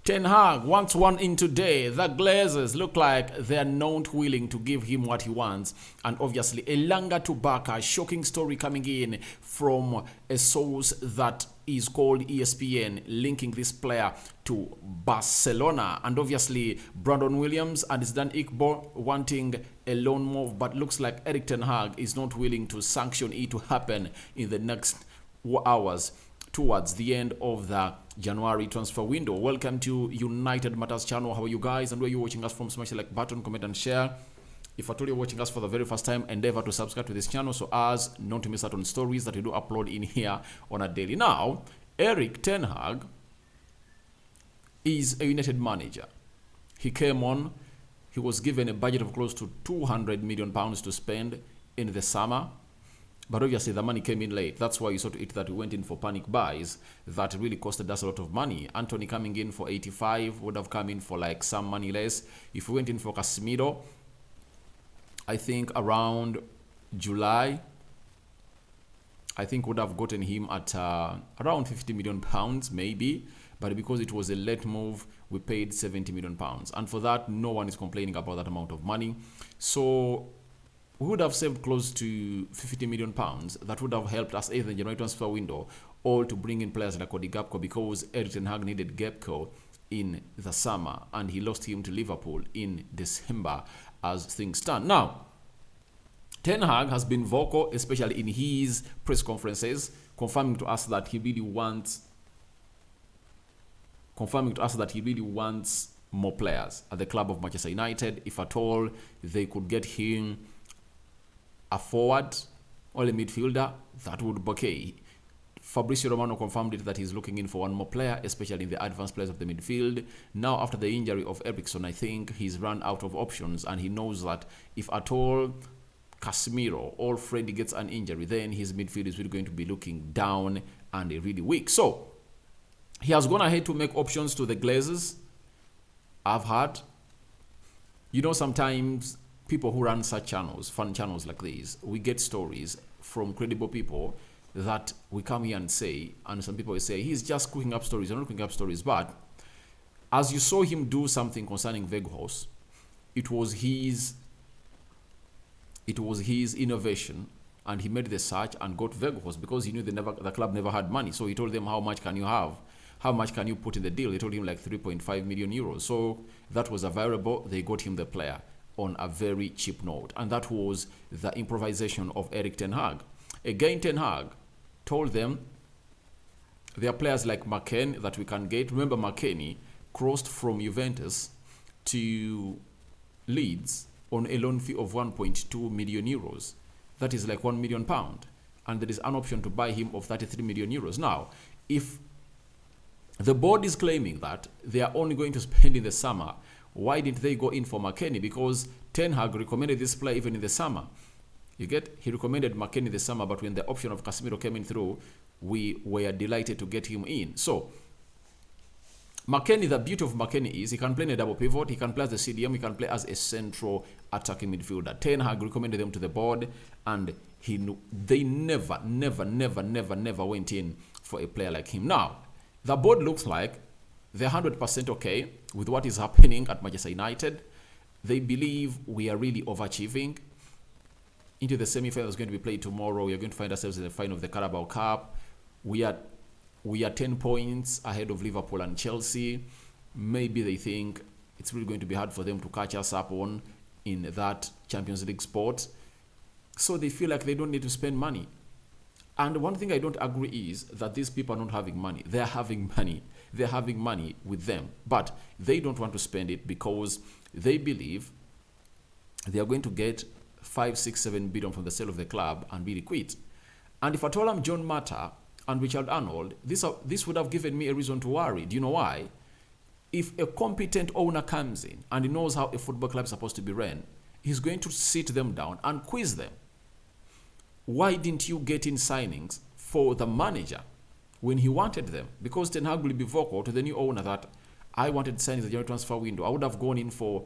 Ten Hag wants one in today. The Glazers look like they're not willing to give him what he wants. And obviously, Elanga to Barca, shocking story coming in from a source that is called ESPN, linking this player to Barcelona. And obviously, Brandon Williams and his dad Iqbal wanting a loan move, but looks like Erik ten Hag is not willing to sanction it to happen in the next hours towards the end of the January transfer window. Welcome to United Matters channel. How are you guys? And where you're watching us from, smash the like button, comment and share. If at all you're watching us for the very first time, endeavor to subscribe to this channel so as not to miss out on stories that we do upload in here on a daily. Now, Erik ten Hag is a United manager. He came on, he was given a budget of close to £200 million to spend in the summer. But obviously the money came in late. That's why you saw to it that we went in for panic buys that really costed us a lot of money. Anthony coming in for 85 would have come in for like some money less. If we went in for Casemiro, I think around July, I think would have gotten him at around £50 million maybe. But because it was a late move, we paid £70 million. And for that, no one is complaining about that amount of money. So we would have saved close to £50 million. That would have helped us either in the January transfer window or to bring in players like Cody Gakpo, because Erik ten Hag needed Gakpo in the summer and he lost him to Liverpool in December as things stand. Now, Ten Hag has been vocal, especially in his press conferences, confirming to us that he really wants more players at the club of Manchester United. If at all they could get him a forward or a midfielder, that would be okay. Fabrizio Romano confirmed it that he's looking in for one more player, especially in the advanced players of the midfield. Now, after the injury of Eriksen, I think he's run out of options, and he knows that if at all Casemiro or Freddy gets an injury, then his midfield is really going to be looking down and really weak. So he has gone ahead to make options to the Glazers. I've heard, sometimes people who run such channels, fun channels like these, we get stories from credible people that we come here and say, and some people will say, he's just cooking up stories. They're not cooking up stories. But as you saw him do something concerning Weghorst, it was his innovation, and he made the search and got Weghorst because he knew the club never had money. So he told them, how much can you have? How much can you put in the deal? They told him like 3.5 million euros. So that was a variable. They got him the player on a very cheap note. And that was the improvisation of Erik ten Hag. Again, Ten Hag told them there are players like McKennie that we can get. Remember, McKennie crossed from Juventus to Leeds on a loan fee of 1.2 million euros. That is like £1 million. And there is an option to buy him of 33 million euros. Now, if the board is claiming that they are only going to spend in the summer, why didn't they go in for McKennie? Because Ten Hag recommended this player even in the summer. You get? He recommended McKennie in the summer, but when the option of Casemiro came in through, we were delighted to get him in. So, McKennie, the beauty of McKennie is he can play in a double pivot, he can play as a CDM, he can play as a central attacking midfielder. Ten Hag recommended them to the board, and they never went in for a player like him. Now, the board looks like they're 100% okay with what is happening at Manchester United. They believe we are really overachieving. Into the semi-final that's going to be played tomorrow, we are going to find ourselves in the final of the Carabao Cup. We are 10 points ahead of Liverpool and Chelsea. Maybe they think it's really going to be hard for them to catch us up on in that Champions League spot. So they feel like they don't need to spend money. And one thing I don't agree is that these people are not having money. They're having money. They're having money with them. But they don't want to spend it because they believe they are going to get 5, 6, 7 billion from the sale of the club and really quit. And if at all I'm John Mata and Richard Arnold, this would have given me a reason to worry. Do you know why? If a competent owner comes in and he knows how a football club is supposed to be run, he's going to sit them down and quiz them. Why didn't you get in signings for the manager when he wanted them? Because Ten Hag will be vocal to the new owner that I wanted signings in the January transfer window. I would have gone in for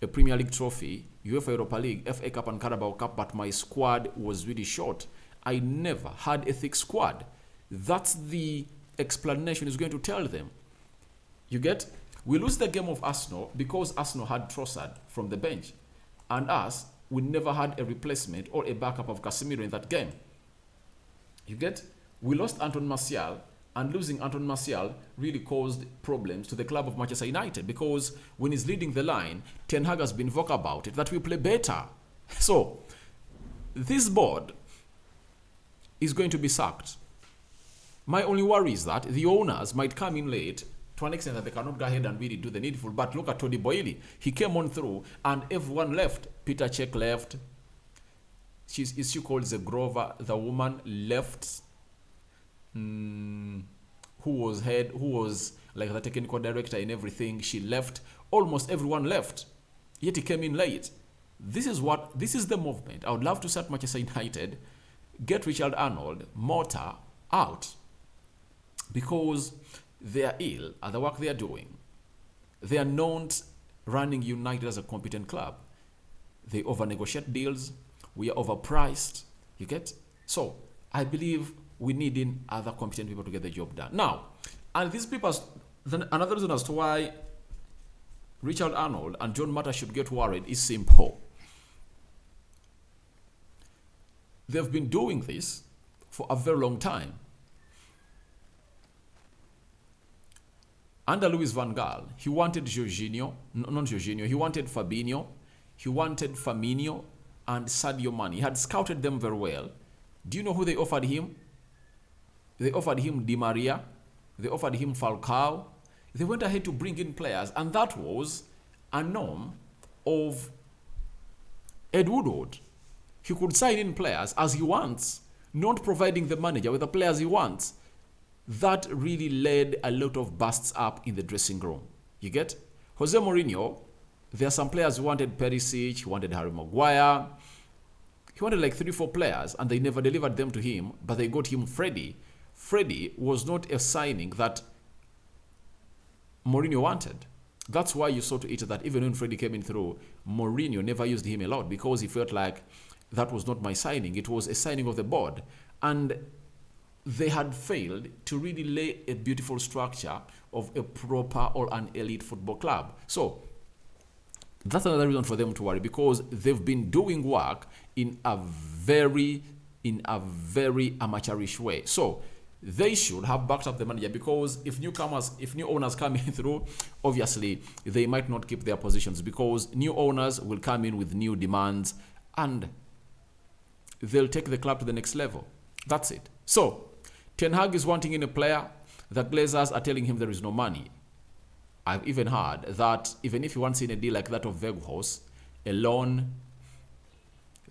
a Premier League trophy, UEFA Europa League, FA Cup and Carabao Cup, but my squad was really short. I never had a thick squad. That's the explanation he's going to tell them. You get? We lose the game of Arsenal because Arsenal had Trossard from the bench. And us, we never had a replacement or a backup of Casemiro in that game. You get? We lost Anton Martial, and losing Anton Martial really caused problems to the club of Manchester United, because when he's leading the line, Ten Hag has been vocal about it, that we play better. So, this board is going to be sacked. My only worry is that the owners might come in late to an extent that they cannot go ahead and really do the needful. But look at Tony Boyle. He came on through and everyone left. Peter Cech left. Is she called Zagrova? The woman left. Who was like the technical director and everything. She left. Almost everyone left. Yet he came in late. This is the movement. I would love to start Manchester United, get Richard Arnold, Mota out, because they are ill at the work they are doing. They are not running United as a competent club. They over-negotiate deals. We are overpriced. You get? So, I believe we need in other competent people to get the job done. Now, and these people, another reason as to why Richard Arnold and John Mata should get worried is simple. They've been doing this for a very long time. Under Louis van Gaal, he wanted he wanted Fabinho, he wanted Firmino, and Sadio Mane. He had scouted them very well. Do you know who they offered him? They offered him Di Maria. They offered him Falcao. They went ahead to bring in players, and that was a norm of Ed Woodward. He could sign in players as he wants, not providing the manager with the players he wants. That really led a lot of busts up in the dressing room. You get? Jose Mourinho, there are some players who wanted Perisic, he wanted Harry Maguire. He wanted like 3-4 players, and they never delivered them to him, but they got him Freddie. Freddie was not a signing that Mourinho wanted. That's why you saw to it that even when Freddie came in through, Mourinho never used him a lot, because he felt like that was not my signing. It was a signing of the board. And they had failed to really lay a beautiful structure of a proper or an elite football club. So that's another reason for them to worry, because they've been doing work in a very amateurish way. So they should have backed up the manager, because if new owners come in through, obviously they might not keep their positions, because new owners will come in with new demands and they'll take the club to the next level. That's it. So Ten Hag is wanting in a player. The Glazers are telling him there is no money. I've even heard that even if he wants in a deal like that of Weghorst, a loan,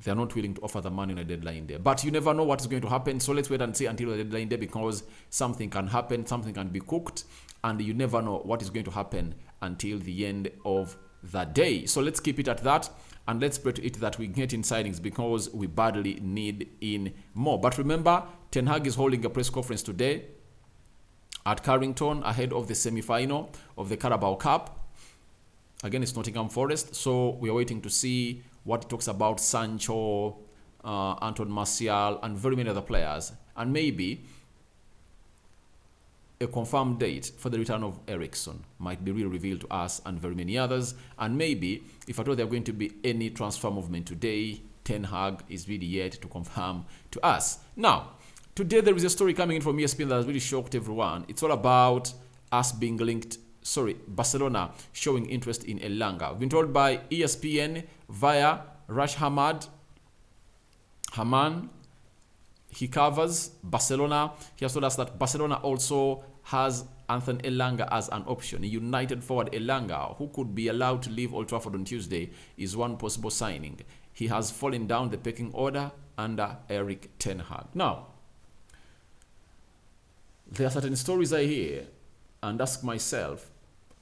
they're not willing to offer the money on a deadline day. But you never know what is going to happen. So let's wait and see until the deadline day, because something can happen, something can be cooked, and you never know what is going to happen until the end of the day. So let's keep it at that, and let's pray to it that we get in signings, because we badly need in more. But remember, Ten Hag is holding a press conference today at Carrington ahead of the semi-final of the Carabao Cup. Again, it's Nottingham Forest, so we are waiting to see what he talks about Sancho, Anton Martial, and very many other players, and maybe a confirmed date for the return of Eriksen might be really revealed to us and very many others. And maybe, if at all there are going to be any transfer movement today, Ten Hag is really yet to confirm to us. Now, today there is a story coming in from ESPN that has really shocked everyone. It's all about us being linked, Barcelona showing interest in Elanga. We've been told by ESPN via Rash Haman, he covers Barcelona. He has told us that Barcelona also has Anthony Elanga as an option. United forward Elanga, who could be allowed to leave Old Trafford on Tuesday, is one possible signing. He has fallen down the pecking order under Erik ten Hag. Now, there are certain stories I hear and ask myself,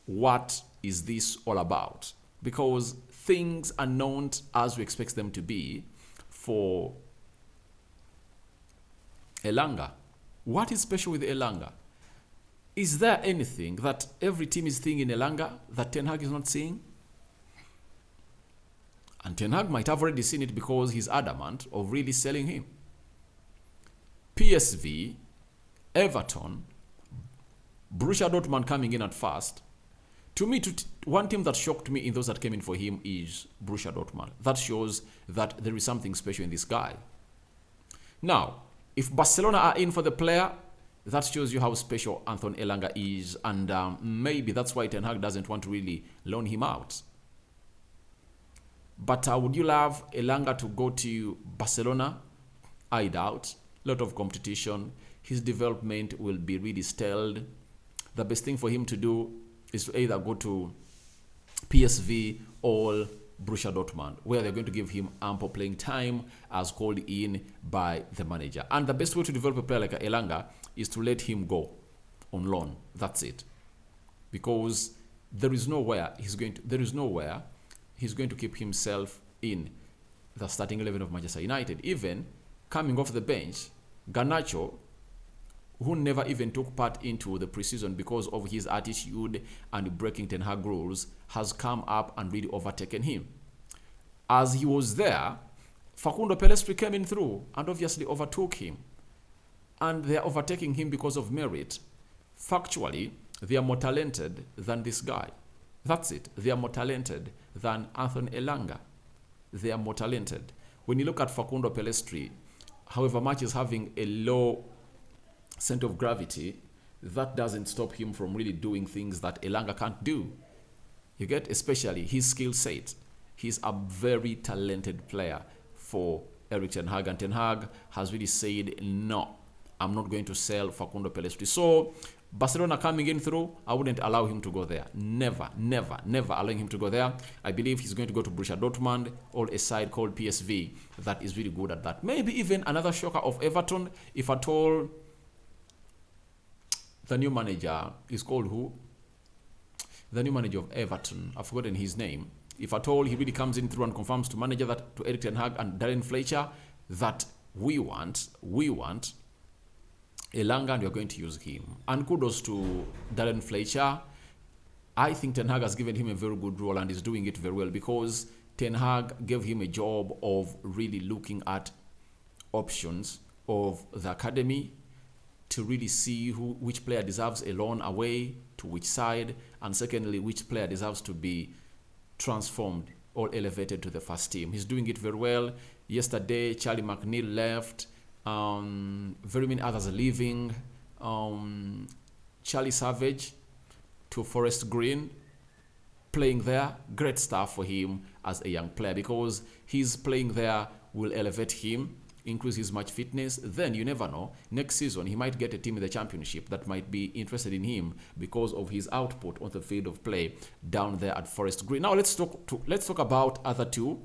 what is this all about? Because things are not as we expect them to be for Elanga. What is special with Elanga? Is there anything that every team is seeing in Elanga that Ten Hag is not seeing? And Ten Hag might have already seen it because he's adamant of really selling him. PSV, Everton, Borussia Dortmund coming in at first. To me, one team that shocked me in those that came in for him is Borussia Dortmund. That shows that there is something special in this guy. Now, if Barcelona are in for the player, that shows you how special Anthony Elanga is, and maybe that's why Ten Hag doesn't want to really loan him out. But would you love Elanga to go to Barcelona? I doubt. A lot of competition. His development will be really stalled. The best thing for him to do is to either go to PSV or Borussia Dortmund, where they're going to give him ample playing time as called in by the manager. And the best way to develop a player like Elanga is to let him go on loan. That's it. Because there is nowhere he's going to keep himself in the starting 11 of Manchester United. Even coming off the bench, Garnacho, who never even took part into the preseason because of his attitude and breaking Ten Hag rules, has come up and really overtaken him. As he was there, Facundo Pellistri came in through and obviously overtook him. And they are overtaking him because of merit. Factually, they are more talented than this guy. That's it. They are more talented than Anthony Elanga. They are more talented. When you look at Facundo Pellistri, however much he's having a low center of gravity, that doesn't stop him from really doing things that Elanga can't do. You get? Especially his skill set. He's a very talented player for Erik Ten Hag, and Ten Hag has really said, no, I'm not going to sell Facundo Pellistri. So Barcelona coming in through, I wouldn't allow him to go there. Never allowing him to go there. I believe he's going to go to Borussia Dortmund or a side called PSV that is really good at that. Maybe even another shocker of Everton, if at all. The new manager is called who? The new manager of Everton. I've forgotten his name. If at all he really comes in through and confirms to manager that, to Erik Ten Hag and Darren Fletcher, that we want Elanga and we're going to use him. And kudos to Darren Fletcher. I think Ten Hag has given him a very good role and is doing it very well, because Ten Hag gave him a job of really looking at options of the academy to really see which player deserves a loan away to which side, and secondly, which player deserves to be transformed or elevated to the first team. He's doing it very well. Yesterday, Charlie McNeil left. Very many others are leaving. Charlie Savage to Forest Green, playing there. Great stuff for him as a young player, because his playing there will elevate him, increase his match fitness. Then you never know, next season he might get a team in the championship that might be interested in him because of his output on the field of play down there at Forest Green. Now let's talk about other two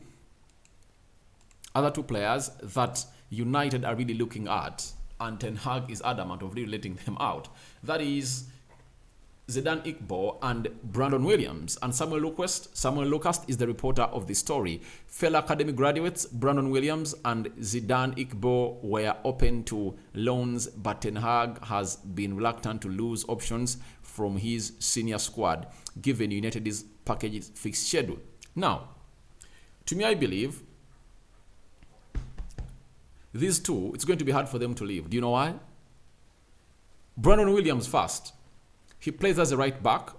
players that United are really looking at, and Ten Hag is adamant of really letting them out. That is Zidane Iqbal and Brandon Williams. And Samuel Lucas is the reporter of the story. Fellow academy graduates Brandon Williams and Zidane Iqbal were open to loans, but Ten Hag has been reluctant to lose options from his senior squad, given United's package fixed schedule. Now, to me, I believe these two, it's going to be hard for them to leave. Do you know why? Brandon Williams first. He plays as a right back.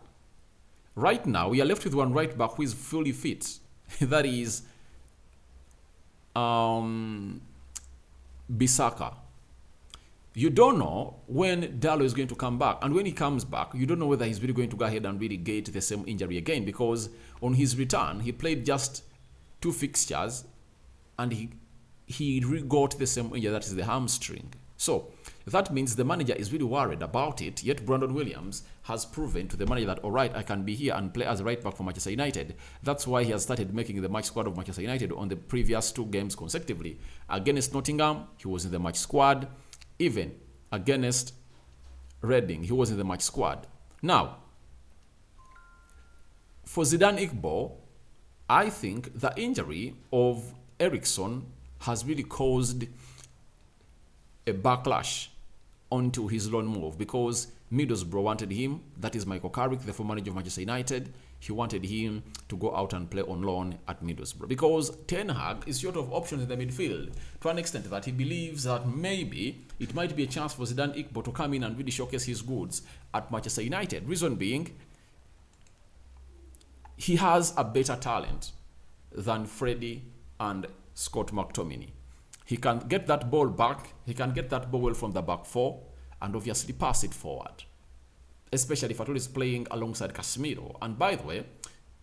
Right now, we are left with one right back who is fully fit. That is Bissaka. You don't know when Dalot is going to come back. And when he comes back, you don't know whether he's really going to go ahead and really get the same injury again. Because on his return, he played just 2 fixtures and he got the same injury, that is the hamstring. So that means the manager is really worried about it, yet Brandon Williams has proven to the manager that, all right, I can be here and play as a right back for Manchester United. That's why he has started making the match squad of Manchester United on the previous 2 games consecutively. Against Nottingham, he was in the match squad. Even against Reading, he was in the match squad. Now, for Zidane Iqbal, I think the injury of Eriksson has really caused a backlash onto his loan move, because Middlesbrough wanted him. That is Michael Carrick, the former manager of Manchester United. He wanted him to go out and play on loan at Middlesbrough because Ten Hag is short of options in the midfield to an extent that he believes that maybe it might be a chance for Zidane Iqbal to come in and really showcase his goods at Manchester United. Reason being, he has a better talent than Freddie and Scott McTominay. He can get that ball back. He can get that ball from the back four and obviously pass it forward, especially if Atol is playing alongside Casemiro. And by the way,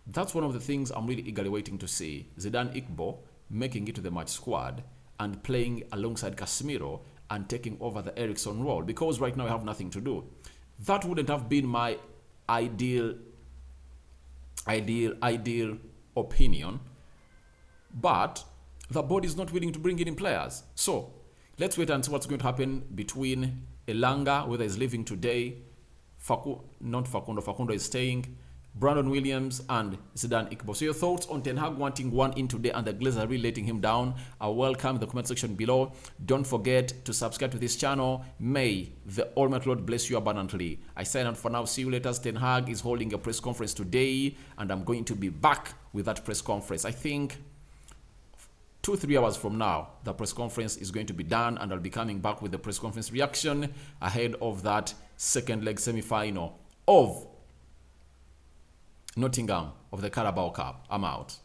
that's one of the things I'm really eagerly waiting to see. Zidane Iqbal making it to the match squad and playing alongside Casemiro and taking over the Eriksen role, because right now I have nothing to do. That wouldn't have been my ideal opinion, but the board is not willing to bring in players. So let's wait and see what's going to happen between Elanga, whether he's leaving today, Facundo is staying, Brandon Williams and Zidane Iqbal. So your thoughts on Ten Hag wanting one in today and the Glazers really letting him down are welcome in the comment section below. Don't forget to subscribe to this channel. May the Almighty Lord bless you abundantly. I sign out for now. See you later. Ten Hag is holding a press conference today and I'm going to be back with that press conference. I think 2-3 hours from now, the press conference is going to be done and I'll be coming back with the press conference reaction ahead of that second leg semi-final of Nottingham of the Carabao Cup. I'm out.